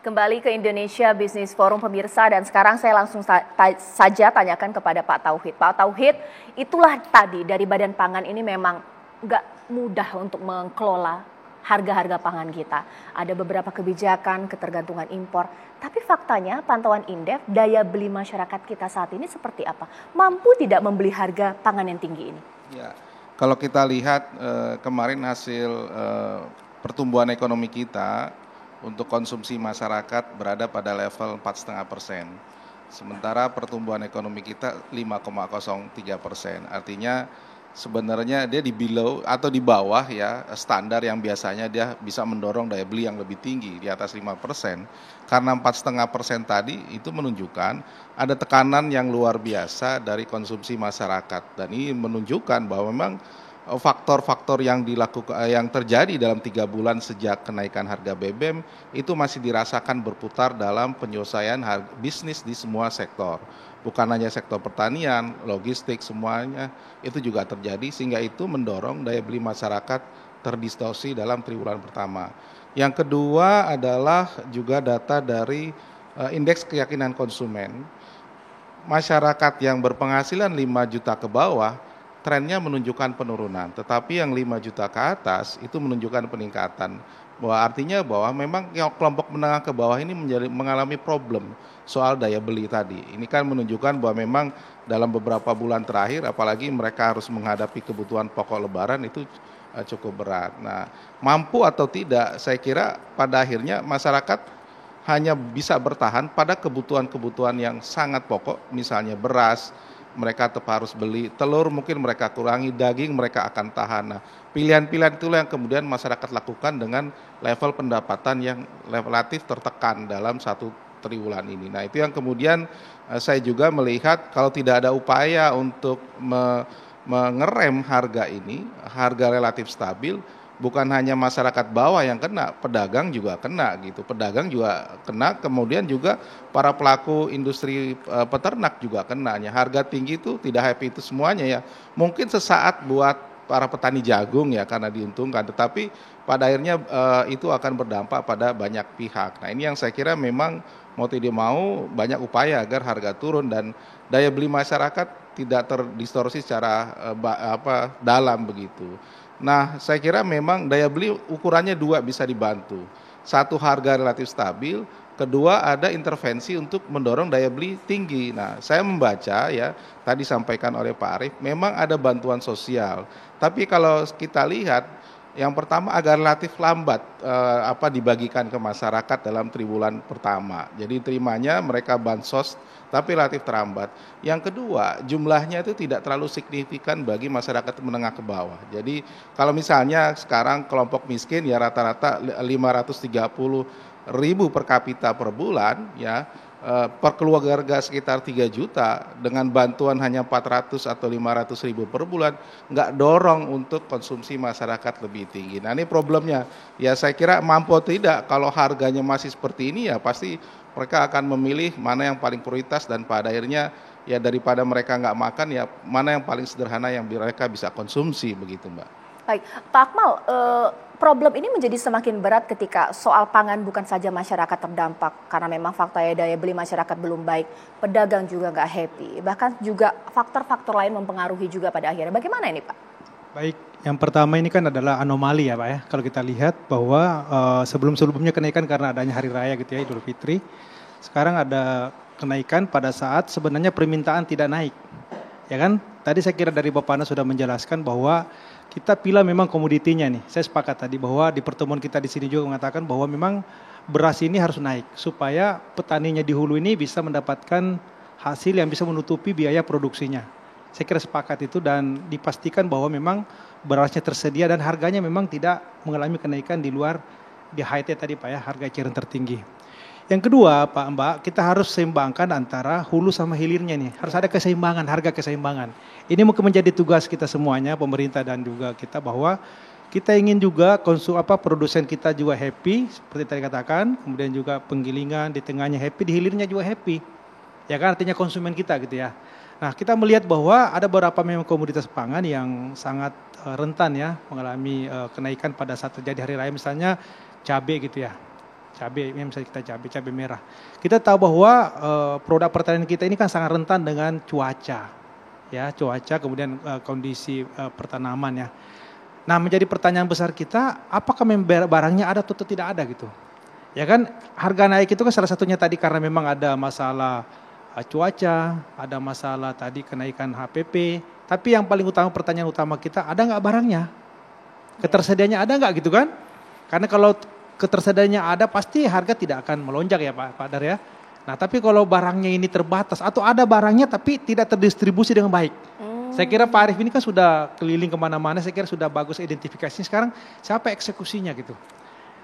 Kembali ke Indonesia Business Forum pemirsa, dan sekarang saya langsung saja tanyakan kepada Pak Tauhid. Pak Tauhid, itulah tadi dari Badan Pangan ini memang nggak mudah untuk mengelola harga-harga pangan kita. Ada beberapa kebijakan, ketergantungan impor. Tapi faktanya pantauan Indef, daya beli masyarakat kita saat ini seperti apa? Mampu tidak membeli harga pangan yang tinggi ini? Ya, kalau kita lihat kemarin hasil pertumbuhan ekonomi kita untuk konsumsi masyarakat berada pada level 4,5%. Sementara pertumbuhan ekonomi kita 5,03%. Artinya sebenarnya dia di below atau di bawah ya standar yang biasanya dia bisa mendorong daya beli yang lebih tinggi di atas 5%. Karena 4,5% tadi itu menunjukkan ada tekanan yang luar biasa dari konsumsi masyarakat, dan ini menunjukkan bahwa memang faktor-faktor yang terjadi dalam 3 bulan sejak kenaikan harga BBM itu masih dirasakan berputar dalam penyelesaian bisnis di semua sektor. Bukan hanya sektor pertanian, logistik, semuanya itu juga terjadi, sehingga itu mendorong daya beli masyarakat terdistorsi dalam triwulan pertama. Yang kedua adalah juga data dari indeks keyakinan konsumen. Masyarakat yang berpenghasilan 5 juta ke bawah trennya menunjukkan penurunan, tetapi yang 5 juta ke atas itu menunjukkan peningkatan. Artinya bahwa memang kelompok menengah ke bawah ini mengalami problem soal daya beli tadi. Ini kan menunjukkan bahwa memang dalam beberapa bulan terakhir, apalagi mereka harus menghadapi kebutuhan pokok lebaran, itu cukup berat. Nah, mampu atau tidak, saya kira pada akhirnya masyarakat hanya bisa bertahan pada kebutuhan-kebutuhan yang sangat pokok, misalnya beras, mereka tetap harus beli, telur mungkin mereka kurangi, daging mereka akan tahan. Nah, pilihan-pilihan itulah yang kemudian masyarakat lakukan dengan level pendapatan yang relatif tertekan dalam 1 triwulan ini. Nah, itu yang kemudian saya juga melihat kalau tidak ada upaya untuk mengerem harga ini, harga relatif stabil, bukan hanya masyarakat bawah yang kena, pedagang juga kena gitu. Pedagang juga kena, kemudian juga para pelaku industri peternak juga kena. Harga tinggi itu tidak happy itu semuanya ya. Mungkin sesaat buat para petani jagung ya karena diuntungkan, tetapi pada akhirnya itu akan berdampak pada banyak pihak. Nah, ini yang saya kira memang mau tidak mau banyak upaya agar harga turun dan daya beli masyarakat tidak terdistorsi secara dalam begitu. Nah, saya kira memang daya beli ukurannya 2 bisa dibantu. 1, harga relatif stabil, kedua ada intervensi untuk mendorong daya beli tinggi. Nah, saya membaca ya, tadi sampaikan oleh Pak Arief, memang ada bantuan sosial. Tapi kalau kita lihat, yang pertama agak relatif lambat dibagikan ke masyarakat dalam triwulan pertama. Jadi terimanya mereka bansos tapi relatif terlambat. Yang kedua, jumlahnya itu tidak terlalu signifikan bagi masyarakat menengah ke bawah. Jadi kalau misalnya sekarang kelompok miskin ya rata-rata 530.000 per kapita per bulan ya, per keluarga sekitar 3 juta dengan bantuan hanya 400 atau 500.000 per bulan, nggak dorong untuk konsumsi masyarakat lebih tinggi. Nah, ini problemnya. Ya saya kira mampu atau tidak, kalau harganya masih seperti ini ya pasti mereka akan memilih mana yang paling prioritas, dan pada akhirnya ya daripada mereka nggak makan ya mana yang paling sederhana yang mereka bisa konsumsi begitu, Mbak. Baik, Pak Akmal, problem ini menjadi semakin berat ketika soal pangan bukan saja masyarakat terdampak karena memang faktanya daya beli masyarakat belum baik, pedagang juga nggak happy, bahkan juga faktor-faktor lain mempengaruhi juga pada akhirnya. Bagaimana ini, Pak? Baik, yang pertama ini kan adalah anomali ya Pak ya. Kalau kita lihat bahwa sebelum-sebelumnya kenaikan karena adanya hari raya gitu ya, Idul Fitri. Sekarang ada kenaikan pada saat sebenarnya permintaan tidak naik. Ya kan? Tadi saya kira dari Bapak Ana sudah menjelaskan bahwa kita pilih memang komoditinya nih. Saya sepakat tadi bahwa di pertemuan kita di sini juga mengatakan bahwa memang beras ini harus naik supaya petaninya di hulu ini bisa mendapatkan hasil yang bisa menutupi biaya produksinya. Saya kira sepakat itu dan dipastikan bahwa memang berasnya tersedia dan harganya memang tidak mengalami kenaikan di luar di HT tadi Pak ya, harga eceran tertinggi. Yang kedua Pak Mbak, kita harus seimbangkan antara hulu sama hilirnya nih. Harus ada keseimbangan, harga keseimbangan. Ini mungkin menjadi tugas kita semuanya, pemerintah dan juga kita, bahwa kita ingin juga produsen kita juga happy, seperti tadi katakan, kemudian juga penggilingan di tengahnya happy, di hilirnya juga happy. Ya kan, artinya konsumen kita gitu ya. Nah, kita melihat bahwa ada beberapa memang komoditas pangan yang sangat rentan ya, mengalami kenaikan pada saat terjadi hari raya, misalnya cabai gitu ya. cabai, misalnya kita cabai merah. Kita tahu bahwa produk pertanian kita ini kan sangat rentan dengan cuaca, ya cuaca, kemudian kondisi pertanaman ya. Nah menjadi pertanyaan besar kita, apakah barangnya ada atau tidak ada gitu? Ya kan harga naik itu kan salah satunya tadi karena memang ada masalah cuaca, ada masalah tadi kenaikan HPP. Tapi yang paling utama pertanyaan utama kita, ada nggak barangnya? Ketersediaannya ada nggak gitu kan? Karena kalau ketersediaannya ada pasti harga tidak akan melonjak ya Pak Dar ya. Nah tapi kalau barangnya ini terbatas atau ada barangnya tapi tidak terdistribusi dengan baik. Saya kira Pak Arief ini kan sudah keliling kemana-mana, saya kira sudah bagus identifikasinya. Sekarang siapa eksekusinya gitu?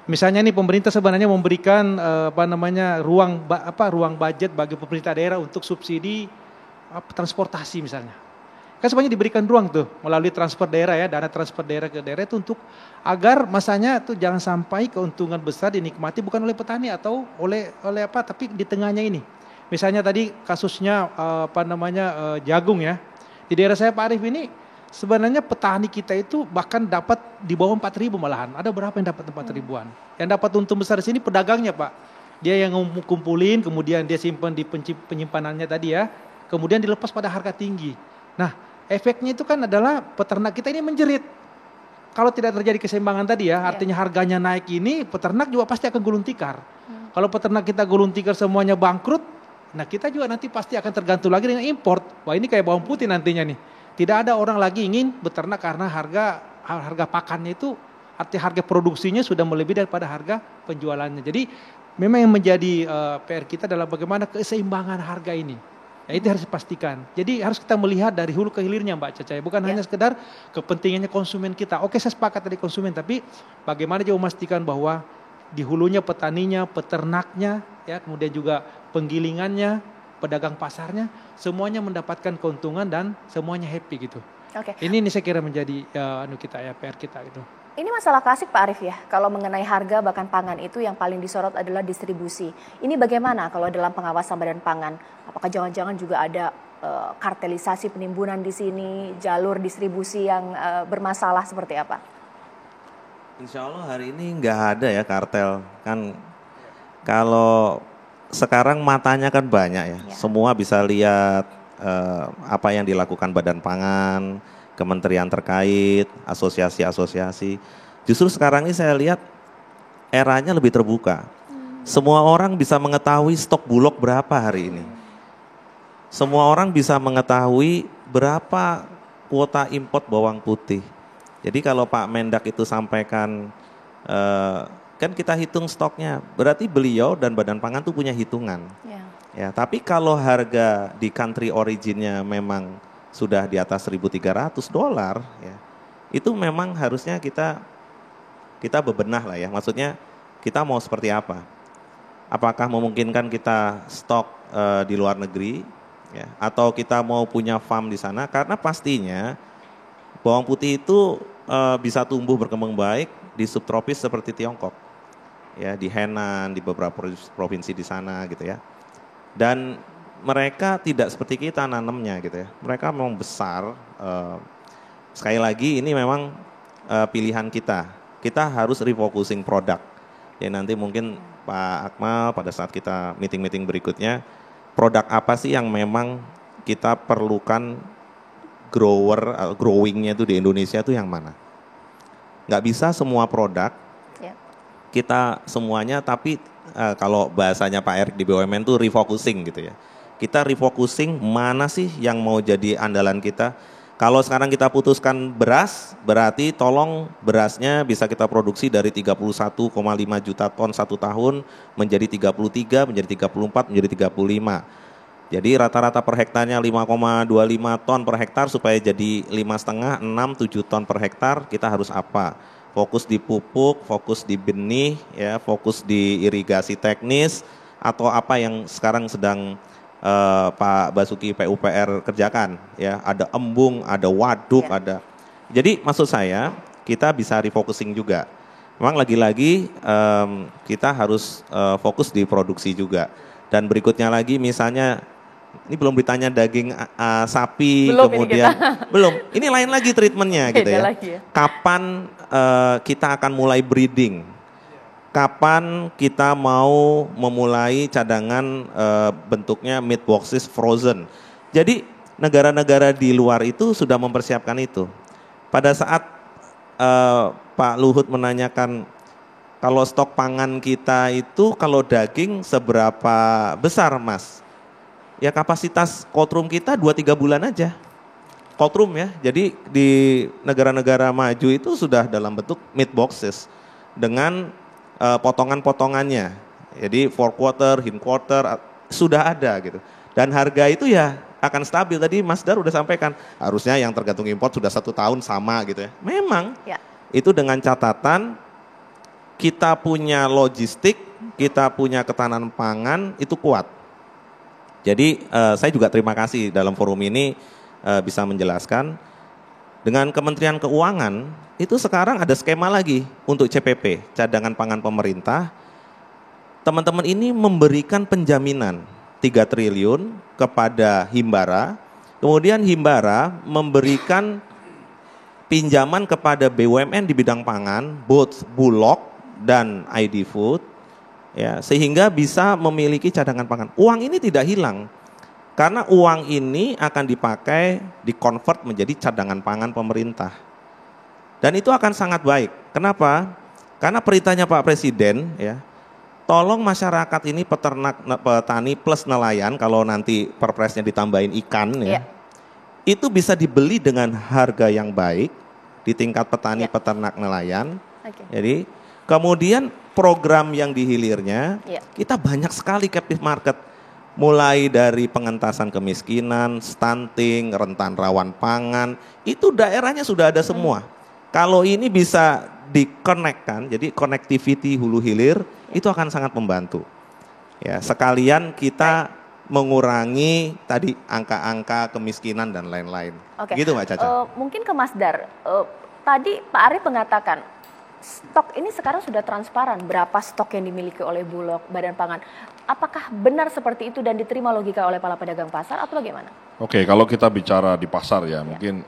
Misalnya nih pemerintah sebenarnya memberikan ruang budget bagi pemerintah daerah untuk subsidi transportasi misalnya. Kan sebenarnya diberikan ruang tuh melalui transfer daerah ya, dana transfer daerah ke daerah itu untuk agar masanya tuh jangan sampai keuntungan besar dinikmati bukan oleh petani atau oleh tapi di tengahnya ini. Misalnya tadi kasusnya jagung ya. Di daerah saya Pak Arief ini sebenarnya petani kita itu bahkan dapat di bawah 4.000 malahan. Ada berapa yang dapat 4.000-an? Yang dapat untung besar di sini pedagangnya Pak. Dia yang kumpulin, kemudian dia simpan di penyimpanannya tadi ya. Kemudian dilepas pada harga tinggi. Nah, efeknya itu kan adalah peternak kita ini menjerit. Kalau tidak terjadi keseimbangan tadi ya, artinya harganya naik ini, peternak juga pasti akan gulung tikar. Kalau peternak kita gulung tikar semuanya bangkrut, nah kita juga nanti pasti akan tergantung lagi dengan import. Wah ini kayak bawang putih nantinya nih. Tidak ada orang lagi ingin beternak karena harga pakannya itu, arti harga produksinya sudah melebihi daripada harga penjualannya. Jadi memang yang menjadi PR kita adalah bagaimana keseimbangan harga ini. Ya, itu harus dipastikan. Jadi harus kita melihat dari hulu ke hilirnya Mbak Caca. Bukan hanya sekedar kepentingannya konsumen kita. Oke saya sepakat dari konsumen, tapi bagaimana juga memastikan bahwa di hulunya petaninya, peternaknya, ya kemudian juga penggilingannya, pedagang pasarnya, semuanya mendapatkan keuntungan dan semuanya happy gitu. Oke. Ini saya kira menjadi PR kita gitu. Ini masalah klasik Pak Arief ya, kalau mengenai harga bahkan pangan itu yang paling disorot adalah distribusi. Ini bagaimana kalau dalam pengawasan Badan Pangan? Apakah jangan-jangan juga ada kartelisasi penimbunan di sini, jalur distribusi yang bermasalah seperti apa? Insya Allah hari ini nggak ada ya kartel. Kan kalau sekarang matanya kan banyak ya. Semua bisa lihat apa yang dilakukan Badan Pangan, kementerian terkait, asosiasi-asosiasi. Justru sekarang ini saya lihat eranya lebih terbuka. Semua orang bisa mengetahui stok Bulog berapa hari ini. Semua orang bisa mengetahui berapa kuota import bawang putih. Jadi kalau Pak Mendak itu sampaikan, kan kita hitung stoknya, berarti beliau dan Badan Pangan tuh punya hitungan. Ya, tapi kalau harga di country originnya memang sudah di atas $1.300 ya, itu memang harusnya kita bebenah lah ya. Maksudnya kita mau seperti apa? Apakah memungkinkan kita stok di luar negeri ya, atau kita mau punya farm di sana? Karena pastinya bawang putih itu bisa tumbuh berkembang baik di subtropis seperti Tiongkok ya, di Henan, di beberapa provinsi di sana gitu ya. Dan mereka tidak seperti kita nanamnya gitu ya. Mereka memang besar. Sekali lagi ini memang pilihan kita. Kita harus refocusing produk. Ya nanti mungkin Pak Akmal pada saat kita meeting-meeting berikutnya, produk apa sih yang memang kita perlukan growingnya itu di Indonesia itu yang mana? Nggak bisa semua produk kita semuanya, tapi kalau bahasanya Pak Erik di BUMN itu refocusing gitu ya. Kita refocusing mana sih yang mau jadi andalan kita. Kalau sekarang kita putuskan beras, berarti tolong berasnya bisa kita produksi dari 31,5 juta ton 1 tahun menjadi 33, menjadi 34, menjadi 35. Jadi rata-rata per hektarnya 5,25 ton per hektar supaya jadi 5,5, 6, 7 ton per hektar, kita harus apa? Fokus di pupuk, fokus di benih, ya, fokus di irigasi teknis, atau apa yang sekarang sedang Pak Basuki PUPR kerjakan ya, ada embung, ada waduk, ada. Jadi maksud saya kita bisa refocusing juga. Memang lagi-lagi kita harus fokus di produksi juga. Dan berikutnya lagi misalnya ini belum ditanya daging sapi, belum kemudian belum. Ini lain lagi treatmentnya gitu ya. Kapan kita akan mulai breeding? kapan kita mau memulai cadangan bentuknya meat boxes frozen. Jadi negara-negara di luar itu sudah mempersiapkan itu. Pada saat Pak Luhut menanyakan kalau stok pangan kita itu kalau daging seberapa besar Mas? Ya kapasitas cold room kita 2-3 bulan aja. Cold room ya, jadi di negara-negara maju itu sudah dalam bentuk meat boxes dengan potongan-potongannya. Jadi 4/4, hindquarter sudah ada gitu. Dan harga itu ya akan stabil. Tadi Mas Dar udah sampaikan, harusnya yang tergantung import sudah 1 tahun sama gitu ya. Memang itu dengan catatan kita punya logistik, kita punya ketahanan pangan itu kuat. Jadi saya juga terima kasih dalam forum ini bisa menjelaskan. Dengan Kementerian Keuangan itu sekarang ada skema lagi untuk CPP, cadangan pangan pemerintah. Teman-teman ini memberikan penjaminan 3 triliun kepada Himbara, kemudian Himbara memberikan pinjaman kepada BUMN di bidang pangan, both Bulog dan ID Food, ya, sehingga bisa memiliki cadangan pangan. Uang ini tidak hilang, karena uang ini akan dipakai, di-convert menjadi cadangan pangan pemerintah. Dan itu akan sangat baik. Kenapa? Karena perintahnya Pak Presiden, ya, tolong masyarakat ini peternak, petani plus nelayan, kalau nanti perpresnya ditambahin ikan, ya, itu bisa dibeli dengan harga yang baik di tingkat petani, peternak, nelayan. Jadi kemudian program yang dihilirnya, kita banyak sekali captive market. Mulai dari pengentasan kemiskinan, stunting, rentan rawan pangan, itu daerahnya sudah ada semua. Kalau ini bisa di-connect-kan, jadi connectivity hulu hilir, itu akan sangat membantu. Ya, sekalian kita mengurangi tadi angka-angka kemiskinan dan lain-lain. Gitu Mbak Caca. Mungkin ke Mas Dar, tadi Pak Arief mengatakan, stok ini sekarang sudah transparan, berapa stok yang dimiliki oleh Bulog, Badan Pangan. Apakah benar seperti itu dan diterima logika oleh para pedagang pasar atau bagaimana? Oke, kalau kita bicara di pasar ya, mungkin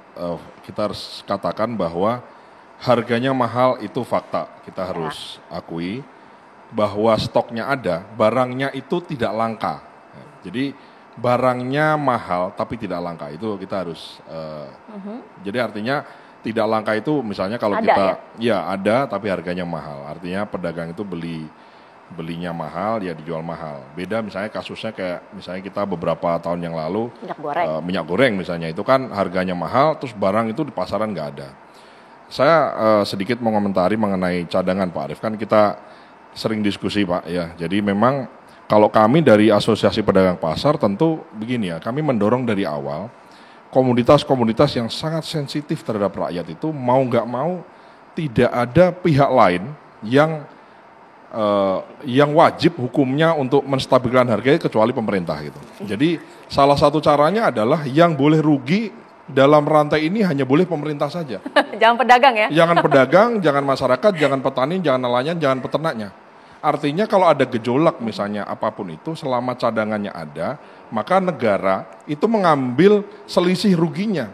kita harus katakan bahwa harganya mahal itu fakta. Kita harus akui bahwa stoknya ada, barangnya itu tidak langka. Jadi barangnya mahal tapi tidak langka, itu kita harus, jadi artinya tidak langka itu misalnya kalau ada, kita, ya ada tapi harganya mahal. Artinya pedagang itu belinya mahal, ya dijual mahal. Beda misalnya kasusnya kayak misalnya kita beberapa tahun yang lalu minyak goreng misalnya, itu kan harganya mahal, terus barang itu di pasaran nggak ada. Saya sedikit mengomentari mengenai cadangan Pak Arief, kan kita sering diskusi Pak ya. Jadi memang kalau kami dari Asosiasi Pedagang Pasar tentu begini ya, kami mendorong dari awal komoditas-komoditas yang sangat sensitif terhadap rakyat itu mau nggak mau tidak ada pihak lain yang wajib hukumnya untuk menstabilkan harganya kecuali pemerintah gitu. Jadi salah satu caranya adalah yang boleh rugi dalam rantai ini hanya boleh pemerintah saja. Jangan pedagang ya? Jangan pedagang, jangan masyarakat, jangan petani, jangan nelayan, jangan peternaknya. Artinya kalau ada gejolak misalnya apapun itu, selama cadangannya ada, maka negara itu mengambil selisih ruginya.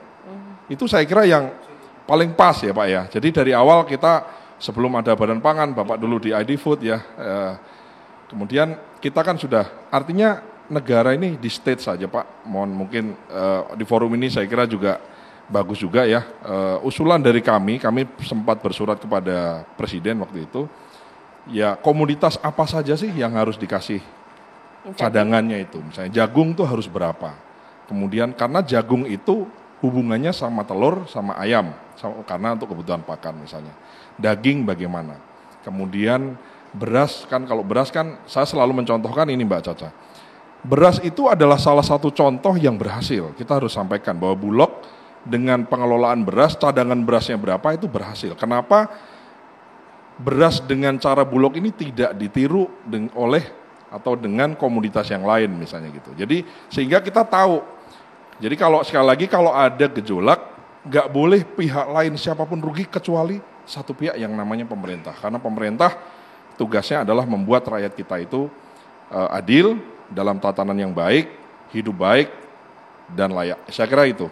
Itu saya kira yang paling pas ya Pak ya. Jadi dari awal kita sebelum ada Badan Pangan, Bapak dulu di ID Food ya, kemudian kita kan sudah, artinya negara ini di state saja Pak. Mohon mungkin di forum ini saya kira juga bagus juga ya. Usulan dari kami sempat bersurat kepada Presiden waktu itu, ya komoditas apa saja sih yang harus dikasih cadangannya itu. Misalnya jagung tuh harus berapa. Kemudian karena jagung itu hubungannya sama telur, sama ayam, karena untuk kebutuhan pakan misalnya. Daging bagaimana. Kemudian beras, kan kalau beras kan saya selalu mencontohkan ini Mbak Caca. Beras itu adalah salah satu contoh yang berhasil. Kita harus sampaikan bahwa Bulog dengan pengelolaan beras, cadangan berasnya berapa itu berhasil. Kenapa beras dengan cara Bulog ini tidak ditiru oleh atau dengan komoditas yang lain misalnya gitu. Jadi sehingga kita tahu. Jadi kalau sekali lagi kalau ada gejolak, nggak boleh pihak lain siapapun rugi kecuali satu pihak yang namanya pemerintah. Karena pemerintah tugasnya adalah membuat rakyat kita itu adil, dalam tatanan yang baik, hidup baik, dan layak. Saya kira itu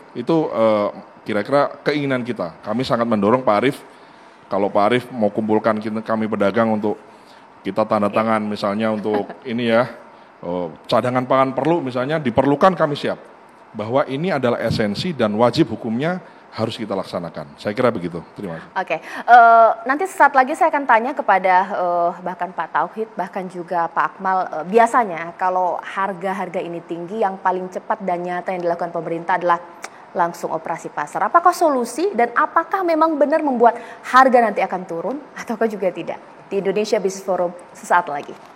kira-kira keinginan kita. Kami sangat mendorong Pak Arief, kalau Pak Arief mau kumpulkan kami pedagang untuk kita tanda tangan misalnya untuk ini ya, cadangan pangan perlu misalnya, diperlukan kami siap. Bahwa ini adalah esensi dan wajib hukumnya harus kita laksanakan. Saya kira begitu. Terima kasih. Oke, nanti sesaat lagi saya akan tanya kepada bahkan Pak Tauhid, bahkan juga Pak Akmal. Biasanya kalau harga-harga ini tinggi, yang paling cepat dan nyata yang dilakukan pemerintah adalah langsung operasi pasar. Apakah solusi dan apakah memang benar membuat harga nanti akan turun ataukah juga tidak? Di Indonesia Business Forum sesaat lagi.